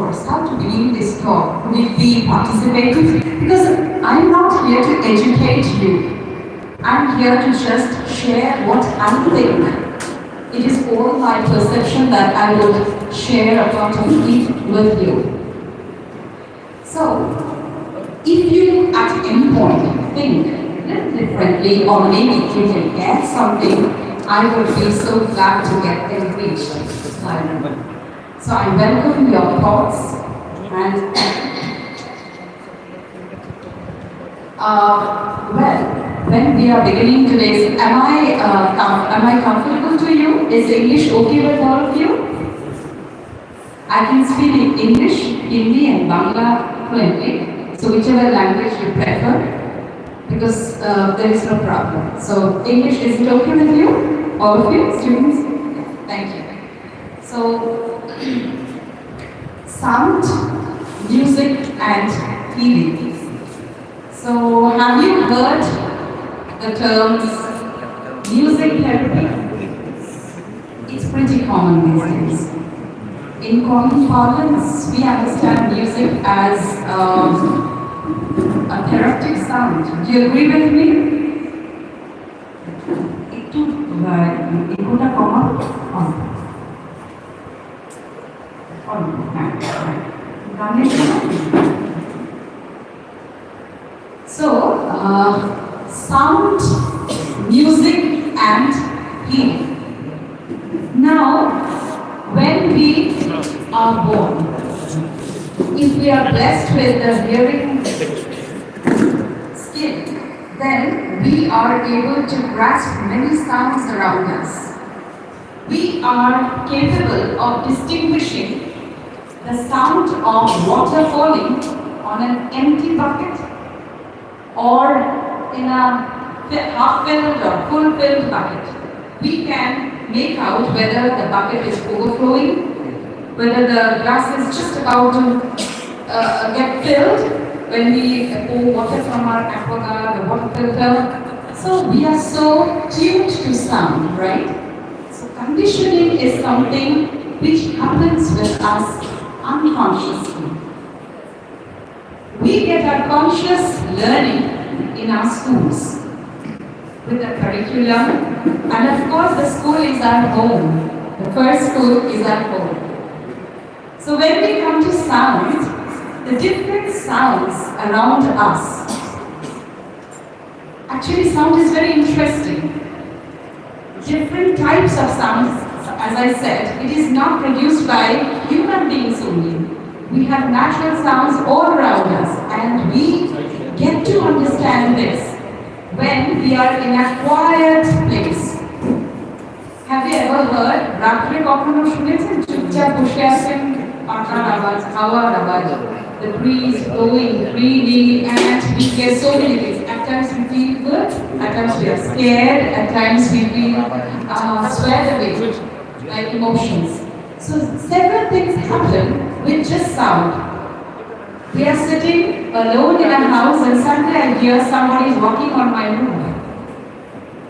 course. How to begin this talk? Could it be participative? Because I'm not here to educate you. I'm here to just share what I think. It is all my perception that I will share a part of it with you. So, if you at any point think a little differently or maybe you can get something, I would be so glad to get enriched. So I welcome your thoughts and when we are beginning today's, am I comfortable to you? Is English okay with all of you? I can speak English, Hindi and Bangla fluently, so whichever language you prefer, because there is no problem. So English, is it okay with you? All of you students? Thank you. So, sound, music and feeling. So have you heard the terms music therapy? It's pretty common these days. In common parlance, we understand music as a therapeutic sound. Do you agree with me? So, sound, music and healing. Now, when we are born, if we are blessed with the hearing skill, then we are able to grasp many sounds around us. We are capable of distinguishing the sound of water falling on an empty bucket or in a half-filled or full-filled bucket. We can make out whether the bucket is overflowing, whether the glass is just about to get filled when we pour water from our aquaguard, the water filter. So we are so tuned to sound, right? So conditioning is something which happens with us unconsciously. We get our conscious learning in our schools with the curriculum, and of course the school is our home. The first school is our home. So when we come to sound, the different sounds around us. Actually, sound is very interesting. Different types of sounds, as I said, it is not produced by human beings only. We have natural sounds all around us, and we get to understand this when we are in a quiet place. Have you ever heard রাত্রে কখনো শুনেছেন চুপচাপ বসে আছেন পাখার আওয়াজ হাওয়ার আওয়াজ, the breeze blowing freely, and we get so many things. At times we feel good, at times we are scared, at times we feel swept away like emotions. So several things happen with just sound. We are sitting alone in a house and suddenly I hear somebody walking on my roof.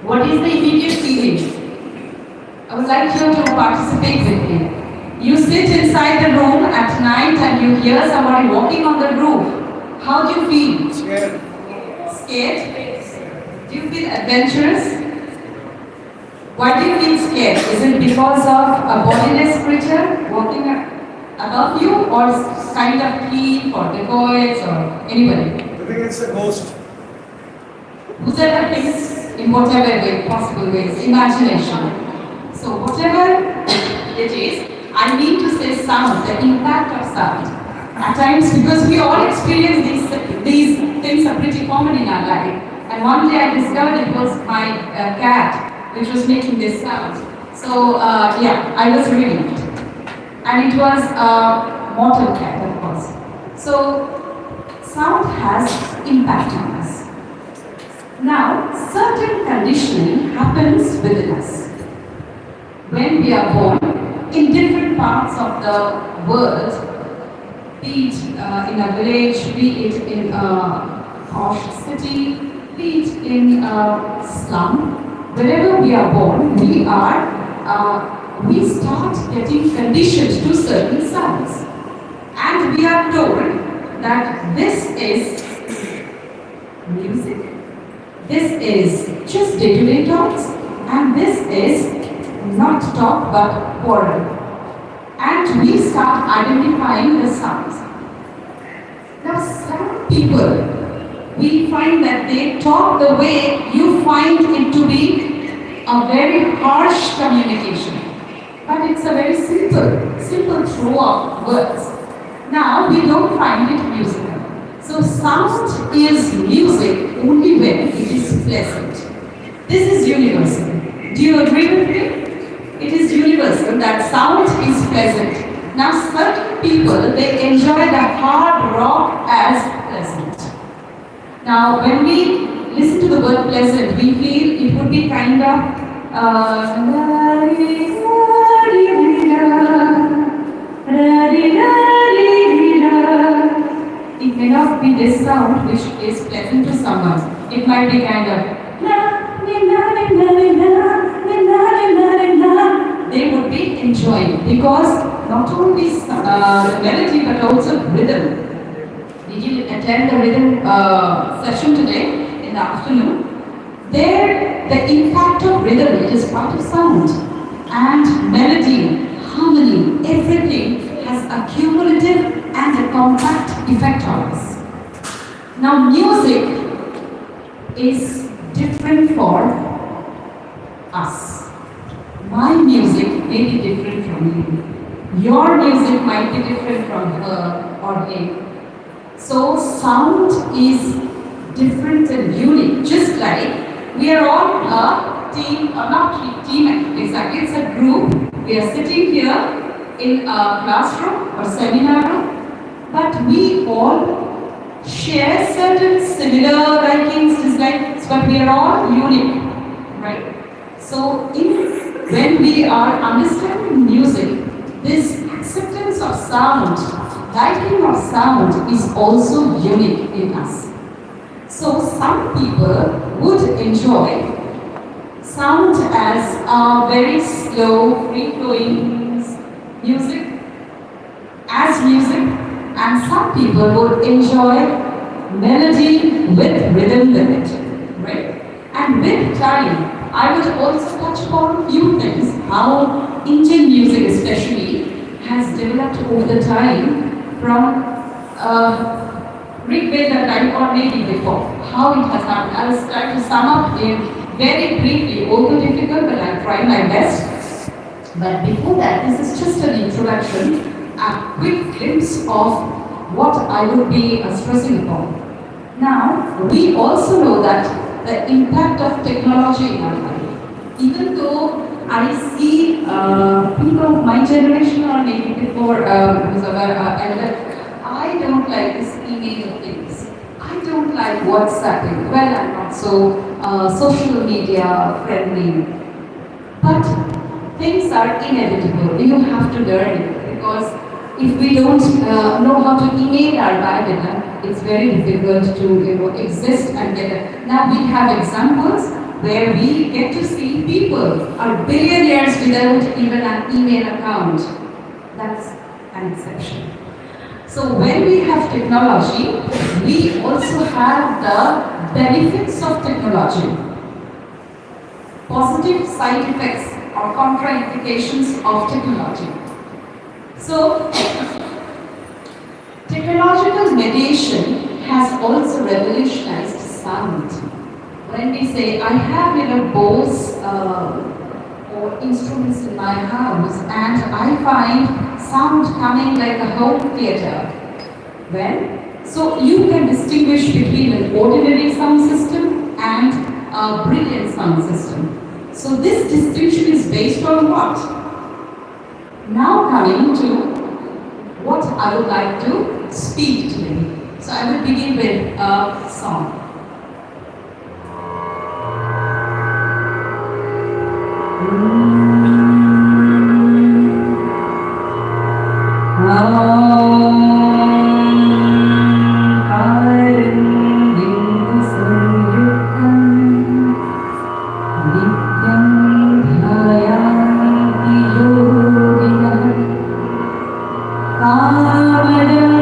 What is the immediate feeling? I would like you to participate with me. You sit inside the room at night and you hear somebody walking on the roof. How do you feel? Scared. Scared? Do you feel adventurous? Why do you feel scared? Is it because of a bodiless creature walking above you, or kind of thief or dacoits or anybody? I think it's a ghost. Whoever thinks in whatever way, possible ways, imagination. So whatever it is, I need to say sound, the impact of sound. At times, because we all experience these things are pretty common in our life. And one day I discovered it was my cat which was making this sound. So yeah, I was relieved. And it was a mortal cat, of course. So sound has impact on us. Now, certain conditioning happens within us. When we are born, in different parts of the world, be it in a village, be it in a posh city, be it in a slum, wherever we are born, we start getting conditioned to certain sounds. And And we are told that this is music, this is just day-to-day talks, and this is not talk but quarrel. And we start identifying the sounds. Now, some people, we find that they talk the way you find it to be a very harsh communication. But it's a very simple throw of words. Now, we don't find it musical. So, sound is music only when it is pleasant. This is universal. Do you agree with me? It is universal that sound is pleasant. Now, certain people, they enjoy the hard rock as pleasant. Now, when we listen to the word pleasant, we feel it would be kind of it may not be this sound which is pleasant to someone. It might be kind of they would be enjoying because not only the melody but also rhythm. Did you attend the rhythm session today in the afternoon? There, the impact of rhythm, it is part of sound, and melody, harmony, everything has a cumulative and a compact effect on us. Now, music is different for us. My music may be different from you. Your music might be different from her or him. So, sound is different and unique, just like we are all a team, not team exactly, it's a group. We are sitting here in a classroom or seminar room, but we all share certain similar likings, dislikes, but we are all unique, right? So, when we are understanding music, this acceptance of sound, liking of sound is also unique in us. So some people would enjoy sound as a very slow, free-flowing music, as music, and some people would enjoy melody with rhythm in it, right? And with time, I would also touch upon a few things, how Indian music especially has developed over the time from Rig Veda time or maybe before, how it has happened. I was trying to sum up it very briefly, although difficult, but I'll try my best. But before that, this is just an introduction, a quick glimpse of what I would be stressing upon. Now, we also know that the impact of technology in our life. Even though I see people of my generation or maybe before elder, I don't like this email things. I don't like WhatsApping. Well, I'm not so social media friendly. But things are inevitable. You have to learn it because if we don't know how to email our bag, it's very difficult to exist and get it. Now we have examples where we get to see people are billionaires without even an email account. That's an exception. So when we have technology, we also have the benefits of technology. Positive side effects or contraindications of technology. So, technological mediation has also revolutionized sound. When we say, I have Bose or instruments in my house and I find sound coming like a home theater. Well, so you can distinguish between an ordinary sound system and a brilliant sound system. So this distinction is based on what? Now coming to what I would like to speak today. So I will begin with a song. Kamada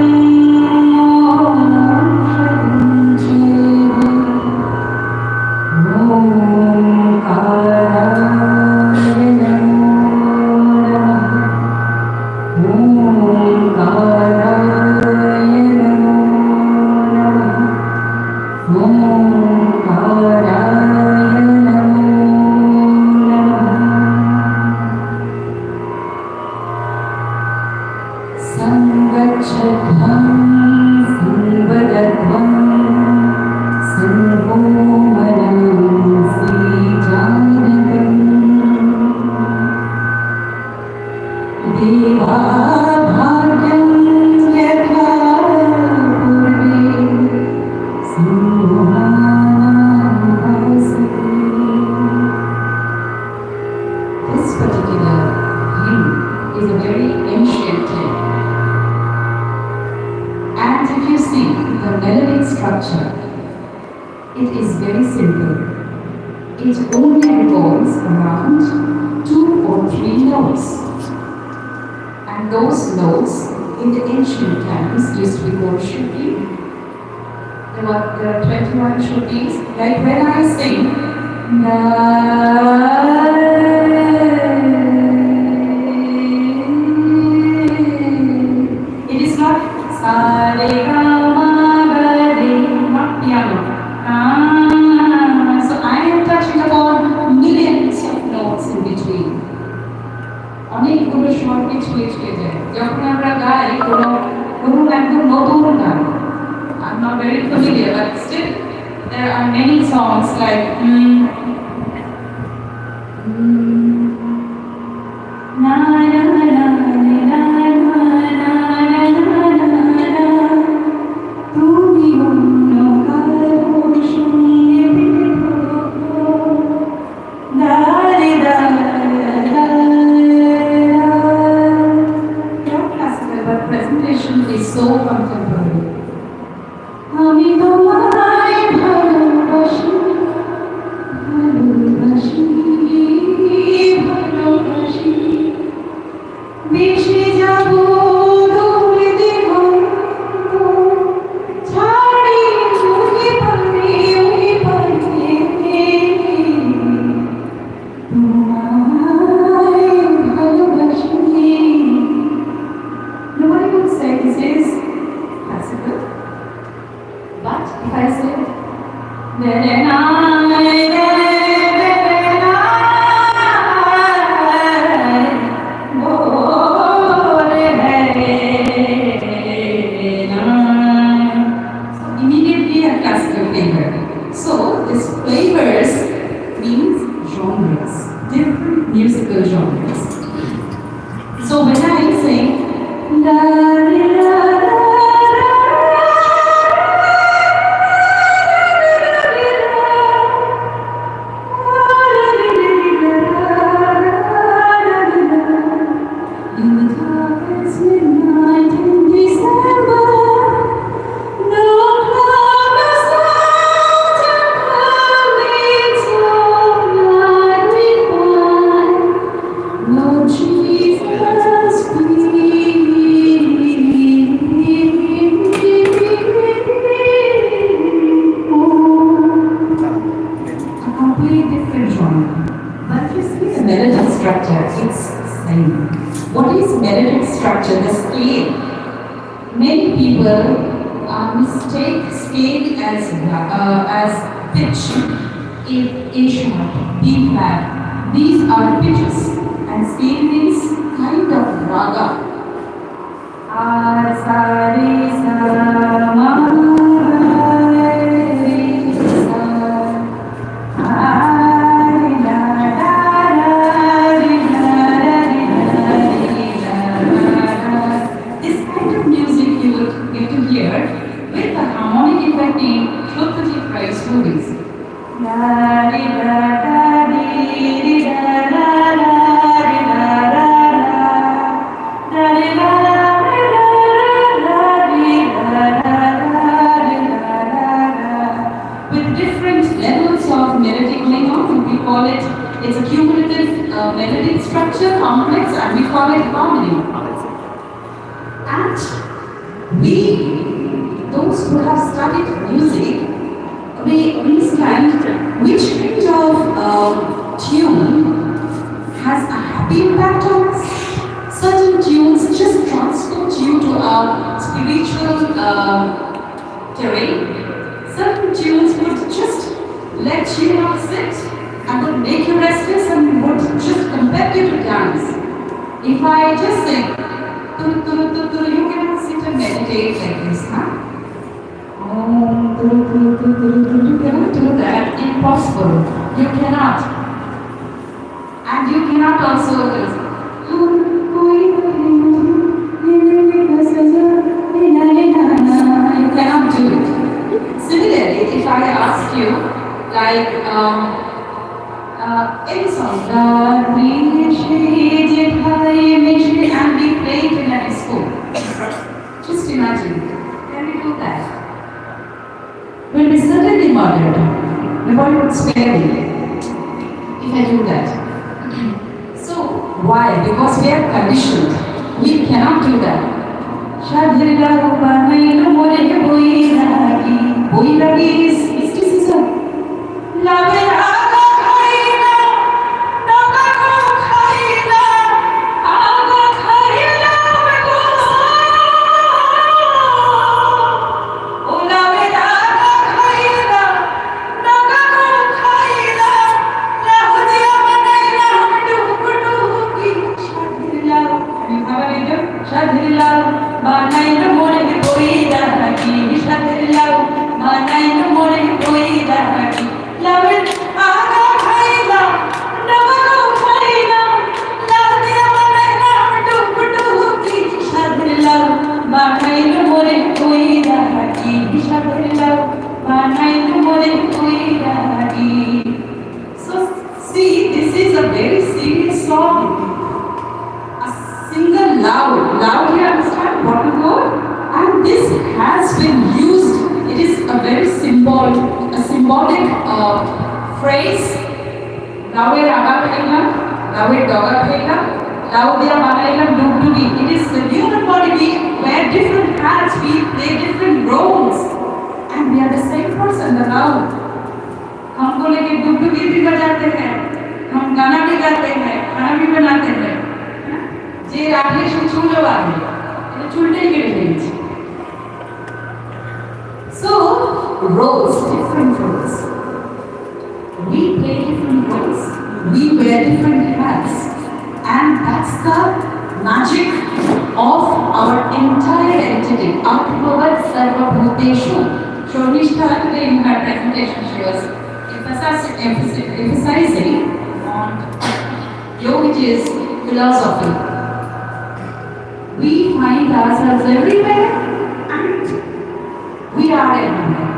Sangachakam Sambhadakvam Sarvomanam Srijanagam Deva Bhagyam Yatha Purve Sammohanavasati. This particular hymn is a very ancient hymn. And if you see the melodic structure, it is very simple. It only revolves around 2 or 3 notes. And those notes in the ancient times used to be called shruti. There are 21 shrutis. Like when I sing, it is not sa re ga ma ga re, not piano. So I am touching upon millions of notes in between. অনেকগুলো স্বর পিছুয়ে ছুঁয়ে যায়। যখন আমরা গাই কোনো ধরুন একদম নতুন গান, I'm not very familiar, but still there are many songs like na na na na na na na tumi onno karo shunye bitho da re da. But presentation is so contemporary. আমি তোমায় ভালোবাসি ভালোবাসি ভালোবাসি মিশে যাব দূর দিগন্ত ছাড়ি ওই পারে তোমায় ভালোবাসি. Nobody would say this is classical. But if I say so immediately a classical flavor. So this flavors means genres, different musical genres. So when I sing la la la melodic structure, it's same. What is melodic structure? The scale. Many people mistake scale as pitch. A sharp, B flat. These are pitches, and scale means kind of raga. Sa re sa ma re sa. With the harmonic effect in Shruti Price movies. With different levels of melodic going on, we call it's a cumulative melodic structure, complex, and we call it harmony. And those who have studied music, may understand which kind of tune has a happy impact on us. Certain tunes just transport you to a spiritual terrain. Certain tunes would just let you not sit and would make you restless and would just compel you to dance. If I just sing, You cannot sit and meditate like this, huh? You cannot do that. Impossible. You cannot. And you cannot also you cannot do it. Similarly, if I ask you, like, any song, and we play it in a disco. Just imagine. Can we do that? Will be certainly murdered. Nobody would spare me if I do that. So, why? Because we are conditioned. We cannot do that. Boiragi is mysticism. So see, this is a very serious song. A single loud, you understand what we go? And this has been used. It is a very symbolic phrase. Lawe raga phela, lawe doga phela, lawe dia banailam dubdubi. It is the human body. We wear different hats. We play different roles, and we are the same person. The loud. हमको लेके डुबडुबी भी बजाते हैं, हम गाना भी गाते हैं, खाना भी बनाते हैं। जे राखले से चूल्हा वाले, ये चूल्हे के लिए। So roles, different roles. We play different roles. We wear different hats, and that's the magic of our entire entity. Atmavat Sarva Bhuteshu. Shornishtha today in her presentation she was emphasizing on Yogi's philosophy. We find ourselves everywhere and we are everywhere.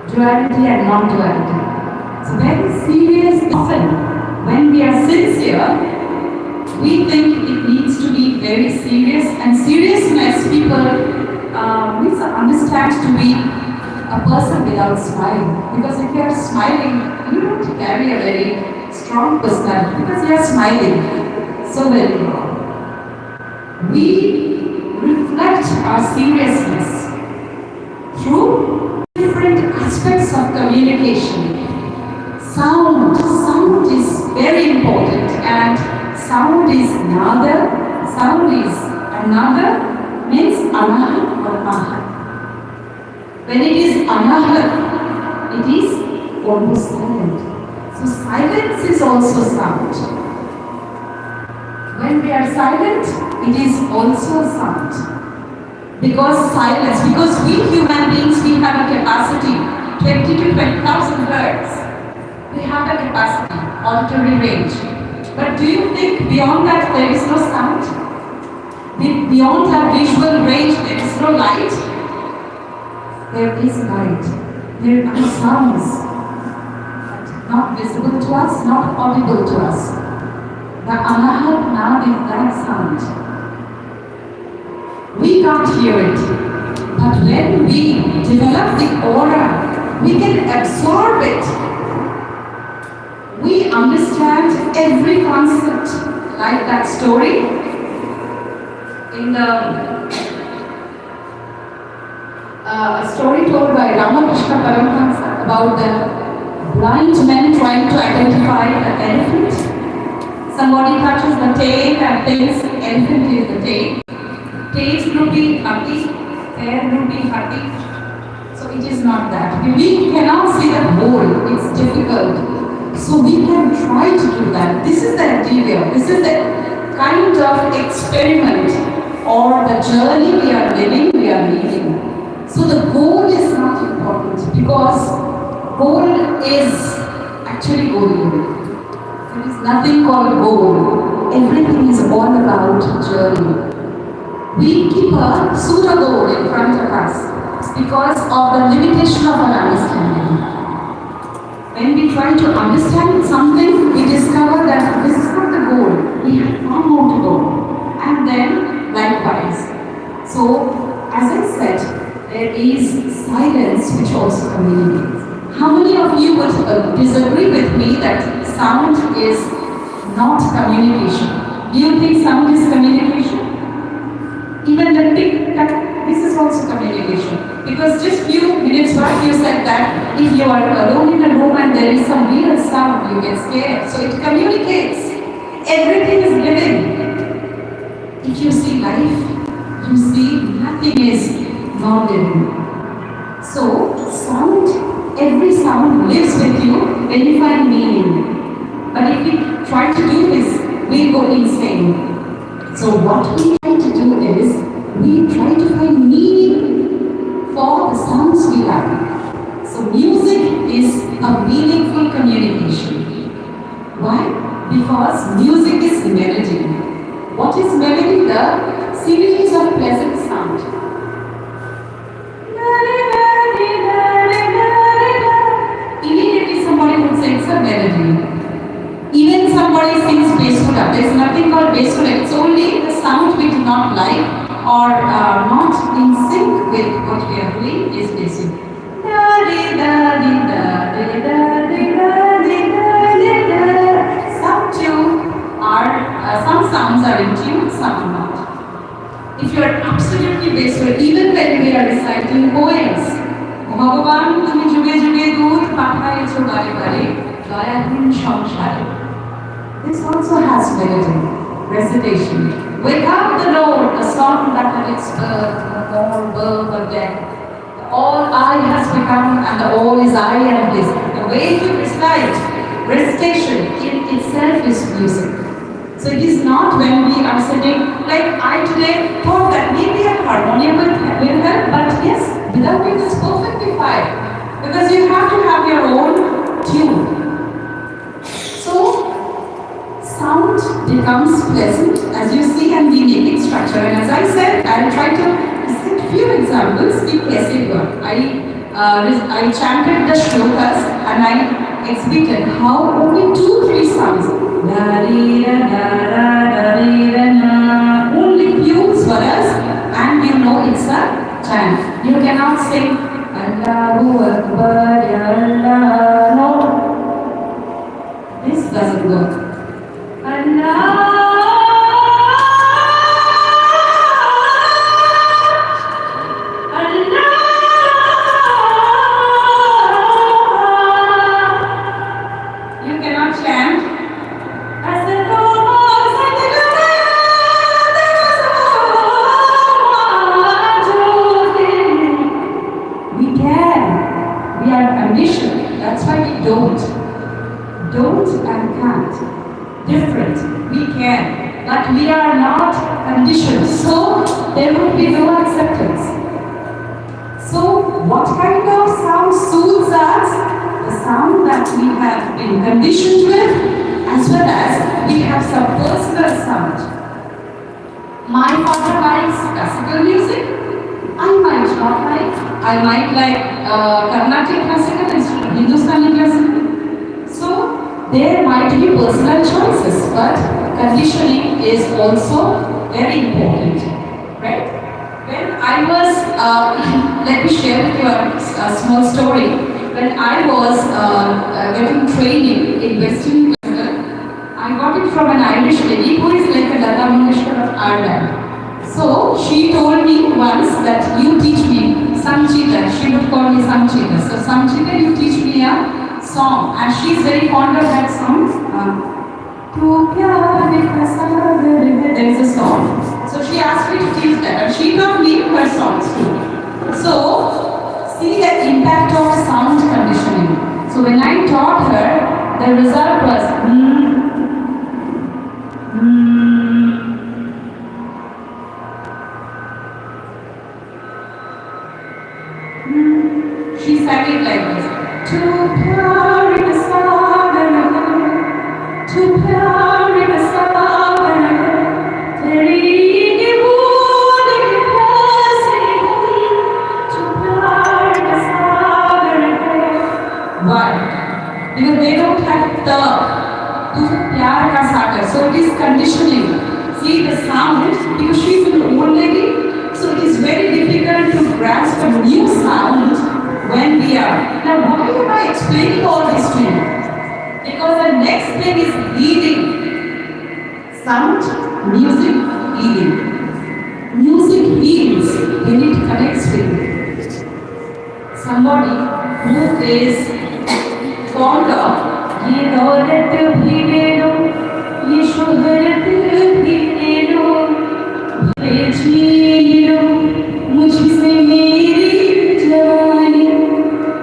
Duality and non-duality. It's very serious. Often, when we are sincere, we think it needs to be very serious, and seriousness people misunderstand to be a person without smile. Because if you are smiling, you don't carry a very strong personality because you are smiling. So very wrong. We reflect our seriousness through different aspects of communication. Sound is very important, and sound is another means anahat or ahat. When it is anahat, it is almost silent. So silence is also sound. When we are silent, it is also sound. Because we human beings, we have a capacity, 20 to 20,000 hertz. We have a capacity, auditory range. But do you think beyond that there is no sound? Beyond that visual range there is no light? There is light. There are sounds, but not visible to us, not audible to us. The anahat now is that sound. We can't hear it. But when we develop the aura, we can absorb it. We understand every concept, like that story in the a story told by Ramakrishna Paramahansa about the blind men trying to identify the elephant. Somebody touches the tail and thinks elephant is the tail. Tail will be happy, hair will be happy. So it is not that. We cannot see the whole. It's difficult. So we can try to do that. This is the endeavor. This is the kind of experiment or the journey we are living, we are leading. So the goal is not important because goal is actually going. There is nothing called goal. Everything is all about journey. We keep a pseudo goal in front of us because of the limitation of our understanding. When we try to understand something, we discover that this is not the goal. We have far more to go. And then, likewise. So, as I said, there is silence which also communicates. How many of you would disagree with me that sound is not communication? Do you think sound is communication? Even the tick tack, this is also communication. Because just few minutes back you said that if you are alone in a room and there is some weird sound, you get scared. So it communicates. Everything is living. If you see life, you see nothing is non-living. So sound, every sound lives with you when you find meaning. But if we try to do this, we go insane. So what we try to do is, we try to find meaning for the sounds we have. So music is a meaningful communication. Why? Because music is melody. What is melody? The series of pleasant sound. Immediately somebody would say it's a melody. Even somebody sings Besura. There is nothing called Besura. It's only the sound we do not like or not in sync with what we are doing is Besura. Some sounds are in tune, some are not. If you are absolutely Besura, even when we are reciting poems, Bhagavan tumi juge juge dud pathayecho bare bare dayahin সংসারে. This also has melody, recitation. Without the Lord, a song that had its birth, more birth or death. All I has become and the all is I and this. The way you recite, recitation in itself is music. So it is not when we are sitting, like I today thought that maybe a harmonium will help, but yes, without it is perfectly fine. Because you have to have your own tune. So sound becomes pleasant as you see and we make it structure. And as I said, I'll try to set few examples in Kesivya. I chanted the shlokas and I exhibited how only 2-3 sounds, only tunes for us, and you know it's a chant. You cannot sing Allahu Akbar, Allah. No, this doesn't work. Don't and can't. Different. We can. But we are not conditioned. So there will be no acceptance. So what kind of sound soothes us? The sound that we have been conditioned with, as well as we have some personal sound. My father likes classical music. I might not like. I might like Carnatic classical instead of Hindustani classical. So there might be personal choices, but conditioning is also very important, right? When I was, let me share with you a small story. When I was getting training in Western Bengal, I got it from an Irish lady who is like a Lata Mangeshkar of Ireland. So she told me once that you teach me Sanchita. She would call me Sanchita. So Sanchita, you teach me a song, and she's very fond of that song. There is a song. So she asked me to teach that, and she taught me her songs too. So see the impact of sound conditioning. So when I taught her, the result was sang it like this. To pyar in sagar, to pyar in sagar, teri ki boond ki प्यासे हूँ, to pyar in sagar. Why? Because they don't have the to pyar ka sagar, so it is conditioning. See the sound, because she is an old lady, so it is very difficult to grasp a new sound when we are. Now, why am I explaining all this to you? Because the next thing is healing. Sound, music, healing. Music heals when it connects with somebody who is fond of ये दौलत भी ले लो, ये शोहरत भी ले लो, छीन लो मुझसे मेरी जवानी,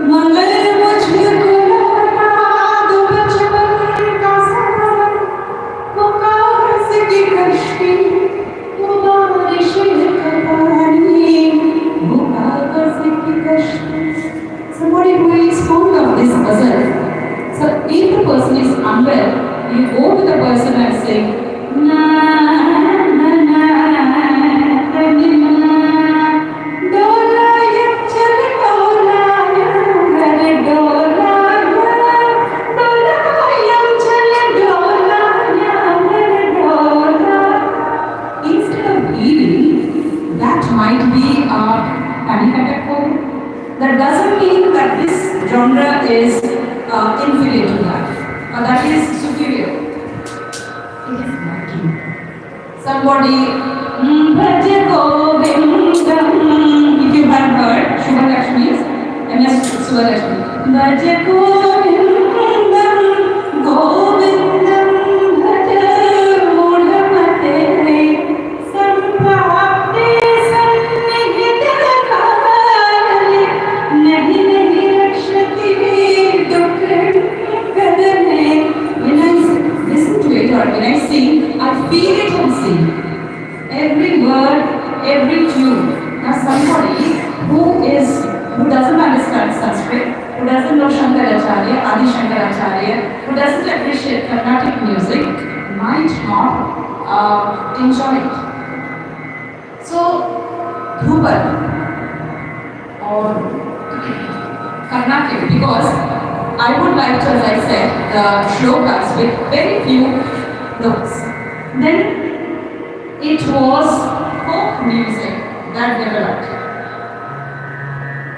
मगर मुझको लौटा दो बचपन का सफर, वो कागज की कश्ती, वो बारिश का पानी, वो कागज की कश्ती. Somebody who is fond of this puzzle. So if the person is unwell, you go to the person and say, na na na na dolaya chal dolaya hare dolaya chal dolaya hare dolaya. Instead of healing, that might be a panic attack for you. That doesn't mean that this genre is inferior to that, or that is superior. It is lacking. Somebody, Bhaj Govindam. If you have heard Shubha Lakshmi's, MS Shubha Lakshmi. Bhaj Govindam, Govindam, Bhaj Mudhamate, Sampapte Sannihit Kale, Nahi Nahi Rakshati Dukhan Kadane. When I listen to it or when I sing, I feel it and sing. Every word, every tune. Now somebody who doesn't understand Sanskrit, who doesn't know Shankaracharya, Adi Shankaracharya, who doesn't appreciate Carnatic music, might not enjoy it. So, Dhrupad or Carnatic, because I would like to, as I said, the shlokas with very few notes. Then it was folk music that developed.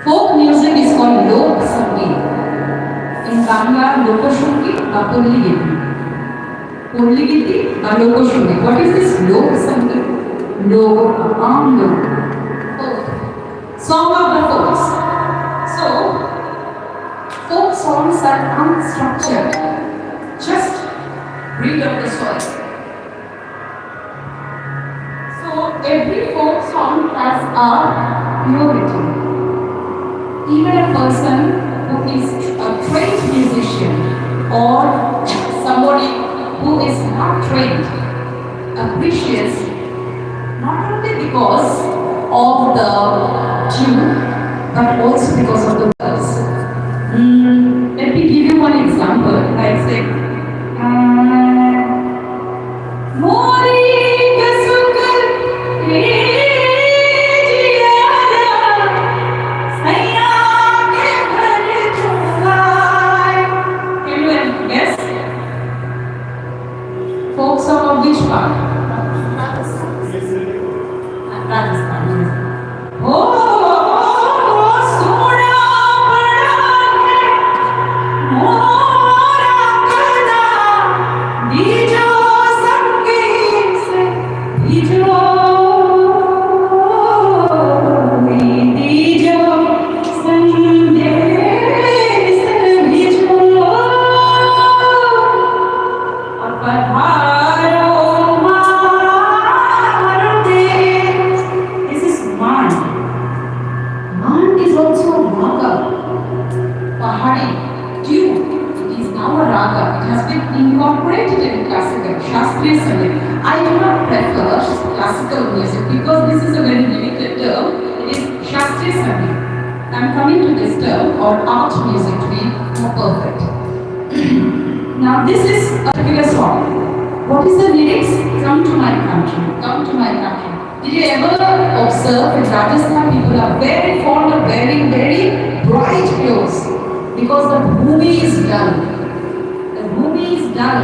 Folk music is called Lok Sangeet. In Bangla, Lokashungi or Polli Giti. Polli Giti or Lokashungi. What is this Lok Sangeet? Lok, Lok. Folk. Song of the folks. So, folk songs are unstructured. Just read of the soil. So every folk song has a purity. Even a person who is a trained musician or somebody who is not trained appreciates not only because of the tune but also because of the words. Let me give you one example. Like say, Mori Kasukar Jiara Saya ke ghar chulai. Can you guess? Folk song of which part? Rajasthan. Oh, sona bada hai mora kana dijo sangeet se dijo dijo sangeet se dijo aur padharo maruti. This is man. Man is also a raga. Pahari tune. It is now a raga. It has been incorporated in classical, Shastriya Sangeet. I do not prefer classical music because this is a very limited term. It is Shastriya Sangeet. I'm coming to this term or art music to be more perfect. Now this is a particular song. What is the lyrics? Come to my country. Come to my country. Did you ever observe in Rajasthan people are very fond of wearing very bright clothes because the bhumi is dull. The bhumi is dull.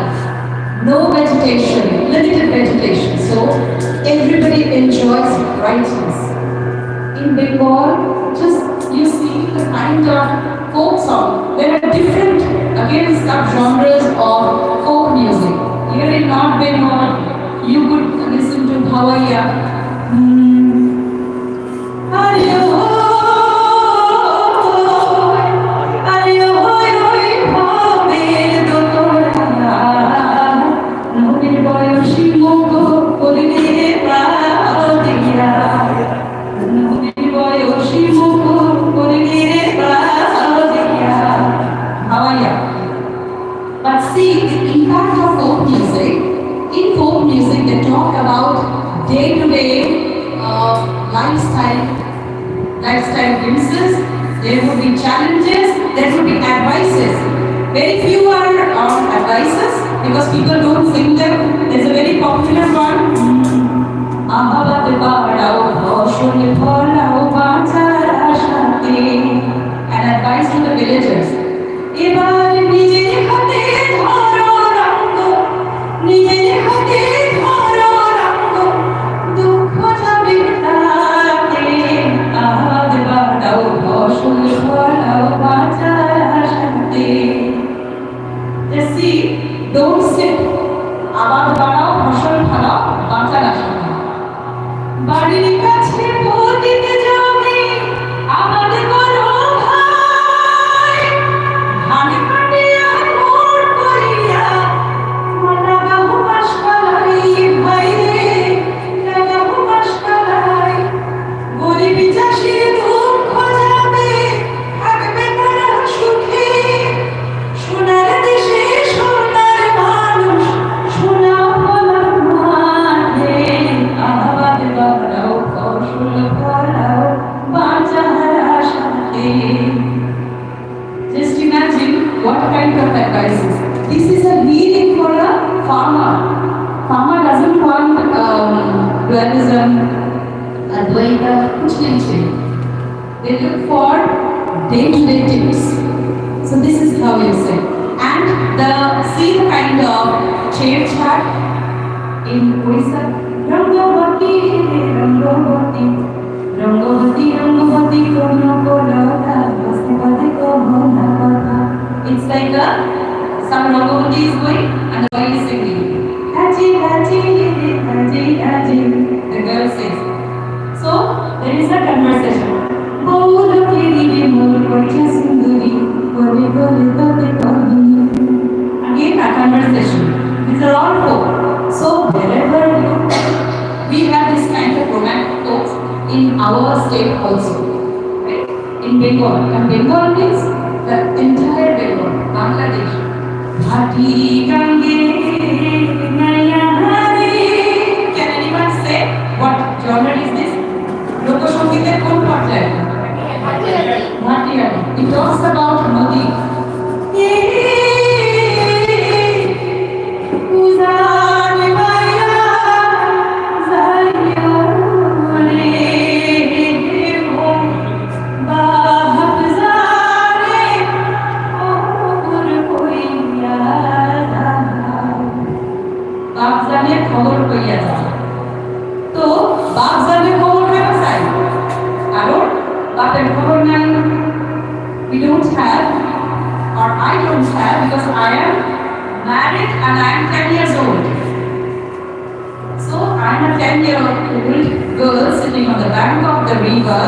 No vegetation, limited vegetation. So everybody enjoys brightness. In Bengal, just you see the kind of folk song. There are different, again, sub-genres of folk music. Here in North Bengal, you could listen to Bhavaiya. But see, the impact of folk music, in folk music they talk about day-to-day lifestyle glimpses, there would be challenges, there would be advices. Very few are advices because people don't sing them. There's a very popular one. An advice to the villagers. এবার নিজের হাতে ধরো রঙ্গ, নিজের হাতে ধরো রঙ্গ, দুঃখ যাবে তাতে, আহাদ বাড়াও ফসল ফলাও বাঁচার আশাতে। Just see, don't sit. আবাদ বাড়াও ফসল ফলাও বাঁচার আশাতে। বাড়ির কাছে পতিতে জমি আবাদ করো ভাই, ধান কাটিয়া মোড় করিয়া লাগাও মাসকালাই ভাই রে, লাগাও মাসকালাই। গরিবি চাষির দুঃখ যাবে, থাকবে তারা সুখে। সোনার দেশে সোনার মানুষ, সোনা ফলার মাঠে, আবাদ বাড়াও ফসল ফলাও বাঁচার আশাতে। Just imagine what kind of advices. This is a healing for a farmer. Farmer doesn't want dualism, Advaita, kuch nahi chahiye. They look for day-to-day tips. So this is how you say. And see the kind of chat in Odisha. Rangavati, Rangavati, Rangavati, Rangavati, Kono Kolata, Vastivati Kohona Kata. It's like some Rangavati is going and the boy is singing. Haji, Haji, Haji, Haji. The girl says. So there is a conversation. Bolo kiri mol kocha sunduri, kore kore tote kohini. Again a conversation. These are all folk. So wherever we have this kind of romantic folks in our state also, right? In Bengal, and Bengal means the entire Bengal, Bangladesh. Bhati Gange Maya Hari. Can anyone say what genre is this? Loko Songiteর কোন পর্যায়ে? Bhatiyari. It talks about Nadi. বাগজানের খবর কইয়া যায়। তো বাগজানের খবর কেন চাই? কারণ বাপের খবর নাই। We don't have, or I don't have, because I am married and I am 10 years old. So I am a 10-year-old girl sitting on the bank of the river,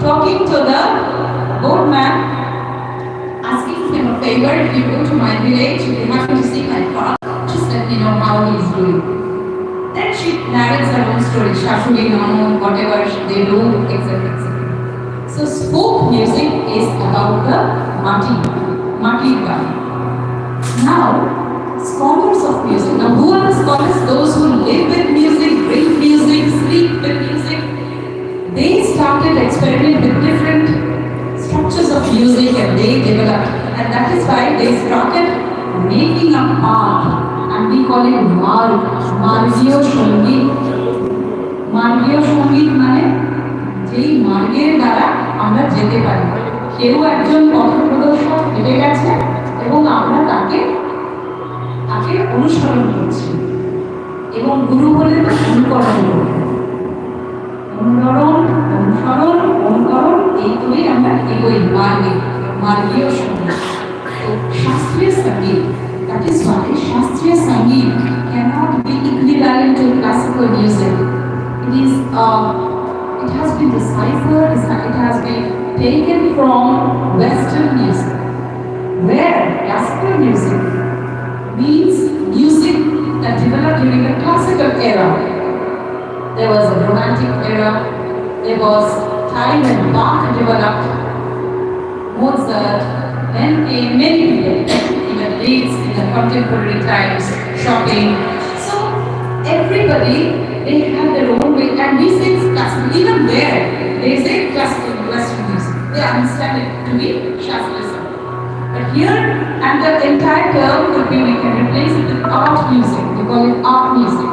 talking to the boatman, asking him a favor. If you go to my village, if you happen to see my farm, just let me know how he is doing. Then she narrates her own story, Shashuri, Nano, whatever they do, etc. etc. So folk music is about the Mati Gani. Now, scholars of music. Now, who are the scholars? Those who live with music, breathe music, sleep with music. They started experimenting with different music and they developed. And that is why they started making a path. And we call it Marg, Margio Shongit. Margio Shongit মানে যেই মার্গের দ্বারা আমরা যেতে পারি। কেউ একজন পথপ্রদর্শক হেঁটে গেছে এবং আমরা তাকে অনুসরণ করছি এবং গুরু বলে তো অনুকরণ করব। অনুকরণ এই করেই আমরা এগোই মার্গীয় সঙ্গীত। তো শাস্ত্রীয় সঙ্গীত, that is why শাস্ত্রীয় সঙ্গীত cannot be equivalent to classical music. It has been deciphered, it has been taken from Western music, where classical music means music that developed during the classical era. There was a romantic era, there was time when Bach developed, Mozart, then came many people, even Liszt in the contemporary times, Chopin. So everybody, they have their own way, and we say it's classical. Even there, they say classical Western music. They understand it to be Shastriya. But here, and the entire term could be, we can replace it with art music. We call it art music.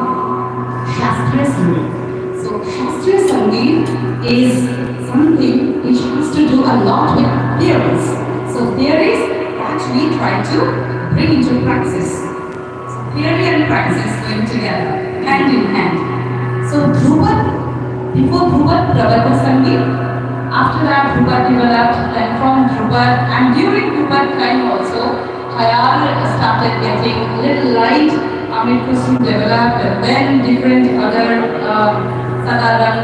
Shastriya Sangeet. So Shastriya Sangeet is something which has to do a lot with theories. So theories that we try to bring into praxis. So theory and praxis going together, hand in hand. So Dhrupad, before Dhrupad, Pravata Sangeet. After that, Dhrupad developed, then from Dhrupad, and during Dhrupad time also, Khayal started getting a little light. Amir Khusru developed, and then different other Sadaran,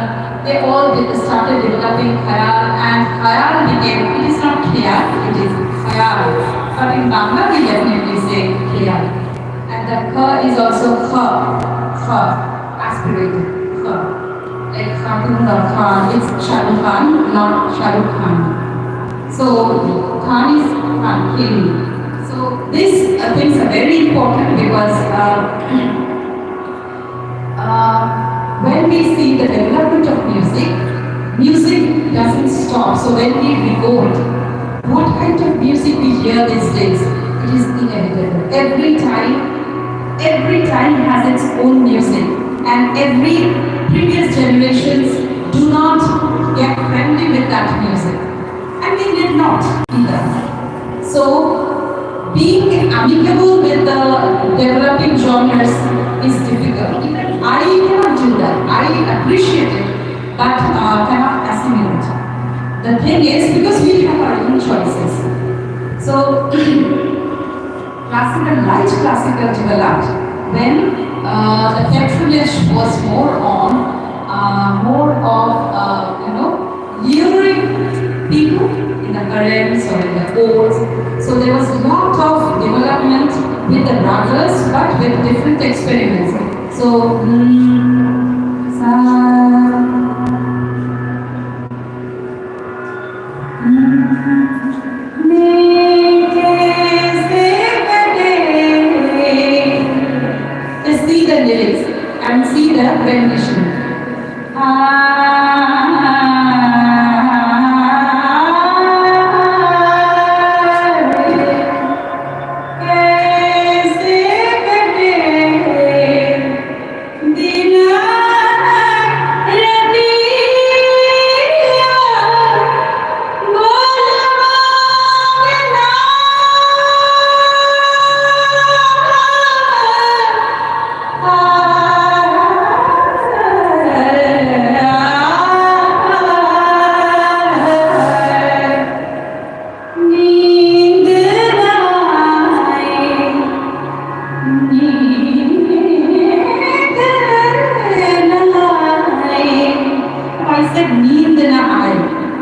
they all started developing Khayal, and Khayal became, it is not Khayal, it is Khayal. But in Bangla, we definitely say Khayal. And the Kha is also Kha, aspirated, Kha. Like Khatun or Khan, it's Shah Rukh Khan, not Shah Rukh Khan. So Khan is Khan, King. So these things are very important because when we see the development of music doesn't stop. So when we record, what kind of music we hear these days, it is inevitable. Every time has its own music, and every previous generations do not get friendly with that music, and we did not either. So being amicable with the developing genres is difficult. Even I cannot do that. I appreciate it, but cannot assimilate. The thing is, because we have our own choices. So light classical developed when the patronage was more of luring people in the harems or in the courts. So there was a lot of development with the ragas, but with different experiments. So just see the lyrics and see the rendition.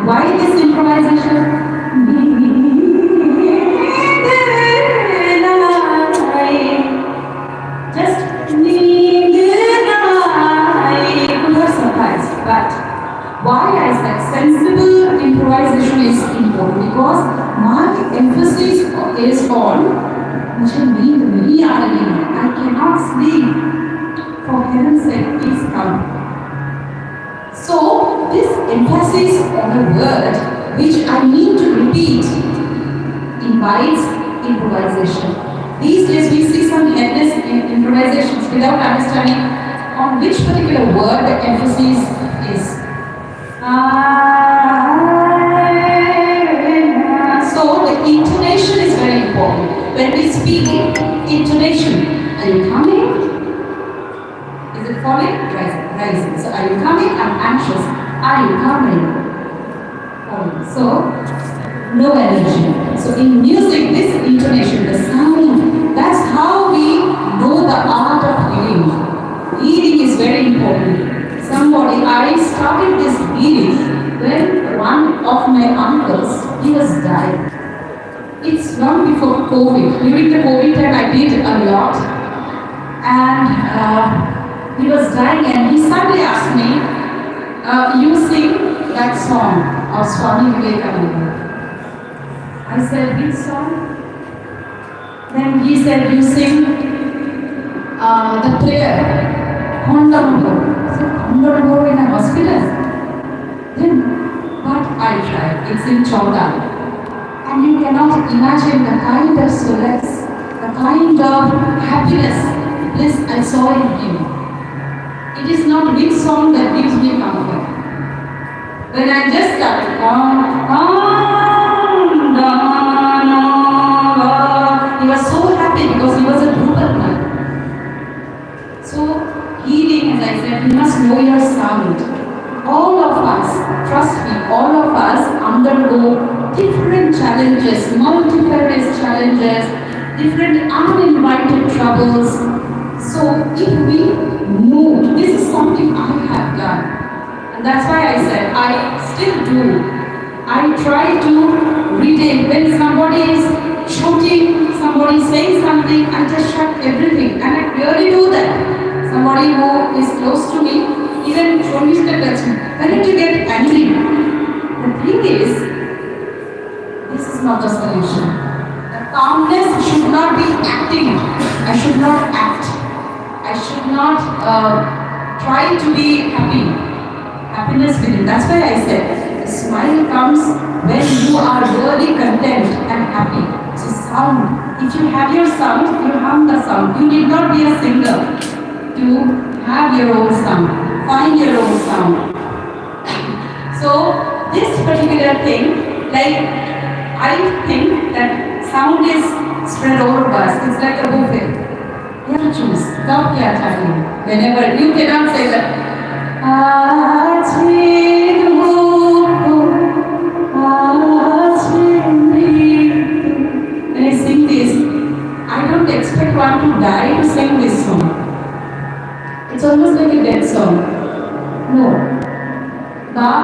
Why this improvisation? Just surprised. But why I said sensible improvisation is important, because my emphasis is on I cannot sleep. For heaven's sake, please come. So this emphasis on a word which I need to repeat, invites improvisation. These days we see some headless improvisations without understanding on which particular word the emphasis is. So the intonation is very important. When we speak, intonation. Are you coming? Is it falling? Rising. So are you coming? I'm anxious. Are you coming? Falling. So no energy. So in music, this intonation, the sound, that's how we know the art of hearing. Hearing is very important. I started this hearing when one of my uncles, he was dying. It's long before COVID. During the COVID time, I did a lot. And he was dying and he suddenly asked me, you sing that song of Swami Vivekananda. I said, which song? Then he said, you sing the prayer, Kondambo. I said, Kondambo in a hospital? Then, but I tried. It's in Chowdhury. And you cannot imagine the kind of solace, the kind of happiness, bliss I saw in him. It is not which song that gives me comfort. When I just started, he was so happy because he was a Drupal man. So, healing, as I said, you must know your sound. All of us, trust me, all of us undergo different challenges, multifarious challenges, different uninvited troubles. So, if we move, this is something I have done. And that's why I said, I still do. I try to retain. When somebody is shouting, somebody is saying something, I just shut everything. And I really do that. Somebody who is close to me, even show me the touch me. When did you get angry? The thing is, this is not the solution. The calmness should not be acting. I should not act. I should not try to be happy. Happiness within. That's why I said, the smile comes when you are really content and happy. So sound. If you have your sound, you hum the sound. You need not be a singer to have your own sound. Find your own sound. So this particular thing, like I think that sound is spread over us. It's like a buffet. You have to choose. Whenever you cannot say that. When I sing this, I don't expect one to die to sing this song. It's almost like a dead song. No. But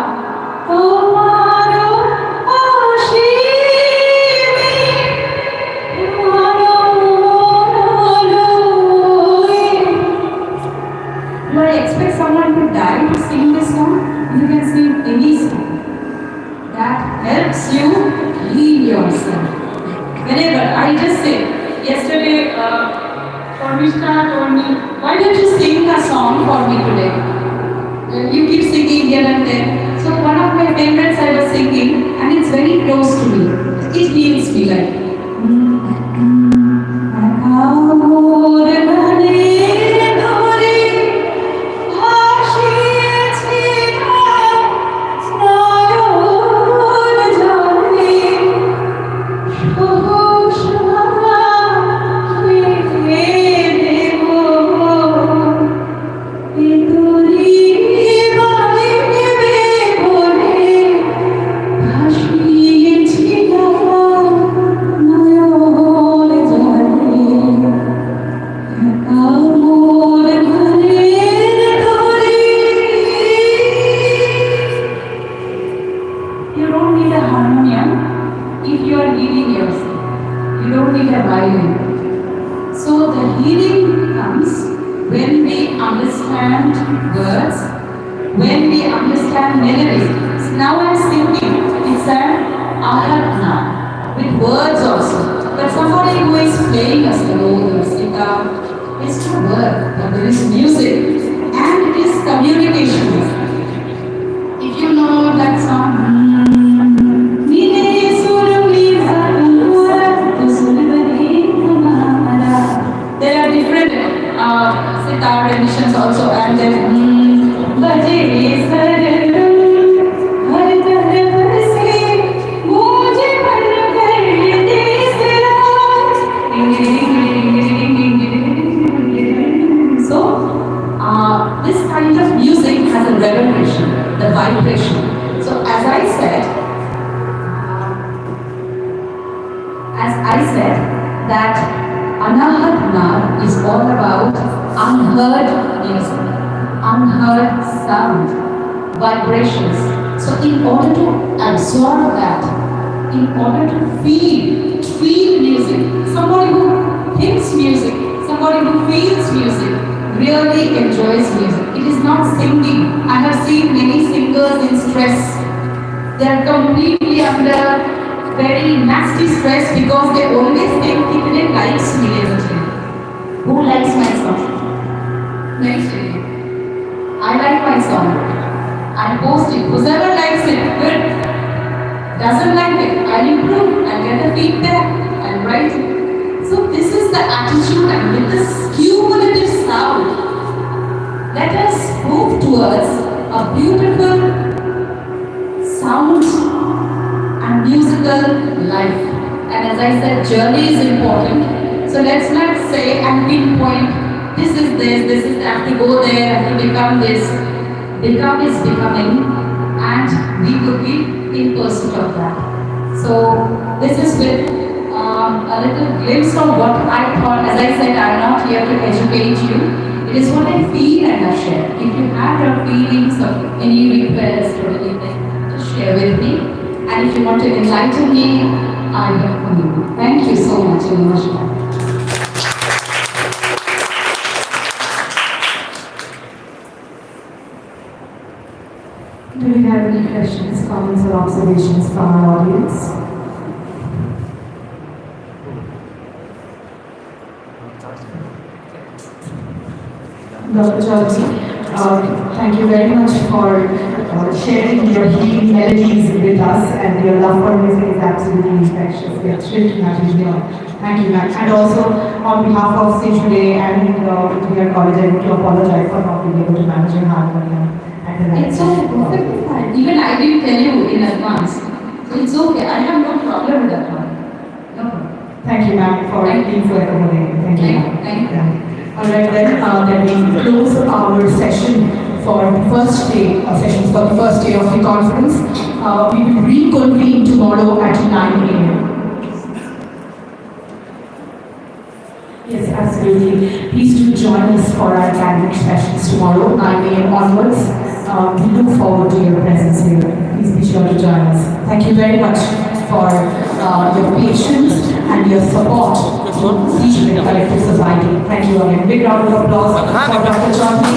do I expect someone to die to sing this song? You can sing any song. That helps you heal yourself. Whenever I just say, yesterday, Parmishta told me, why don't you sing a song for me today? You keep singing here and there. So one of my favorites I was singing, and it's very close to me. It heals me like. You don't need a harmonium if you are healing yourself. You don't need a violin. So the healing comes when we understand words, when we understand melodies. So now I'm singing. It's an aradhana with words also. But somebody who is playing a slow sitar, it's not word, but there is music and it is communication. If you know that song, vibration. So as I said, that Anahat Nar is all about unheard music, unheard sound, vibrations. So in order to absorb that, in order to feel music, somebody who thinks music, somebody who feels music, really enjoys music. It is not singing. I have seen many singers in stress. They are completely under very nasty stress because they always think kitne likes मिलेगा चाहिए. Who likes my song? Next day, I like my song. I post it. Whoever likes it, good. Doesn't like it, I'll improve. I'll get the feedback. I'll write it. So this is the attitude, and with this cumulative sound, let us move towards a beautiful sound and musical life. And as I said, journey is important. So let's not say and pinpoint this is this, I have to go there, I have to become this. Become is becoming, and we would be in pursuit of that. So this is with a little glimpse of what I thought. As I said, I'm not here to educate you. It is what I feel and I share. If you have your feelings or any request or anything, just share with me. And if you want to enlighten me, I welcome you. Thank you so much. Namaskar. Do we have any questions, comments, or observations from our audience? Dr. Chaudhary, thank you very much for sharing your healing melodies with us, and your love for music is absolutely infectious. We are thrilled to have you here. Thank you, ma'am. And also, on behalf of Stage Today and Dear College, I want to apologize for not being able to manage your harmonium. It's okay, perfectly fine. Even I didn't tell you in advance. So it's okay. I have no problem with that one. No problem. Thank you, ma'am, for being so accommodating. Thank you, ma'am. Thank you. All right, then we close our session for the first day, sessions for the first day of the conference. We will reconvene tomorrow at 9 a.m. Yes, absolutely. Please do join us for our academic sessions tomorrow, 9 a.m. onwards. We look forward to your presence here. Please be sure to join us. Thank you very much for your patience and your support to Teaching and Collective Society. Thank you again. Big round of applause for Dr. Chaudhary.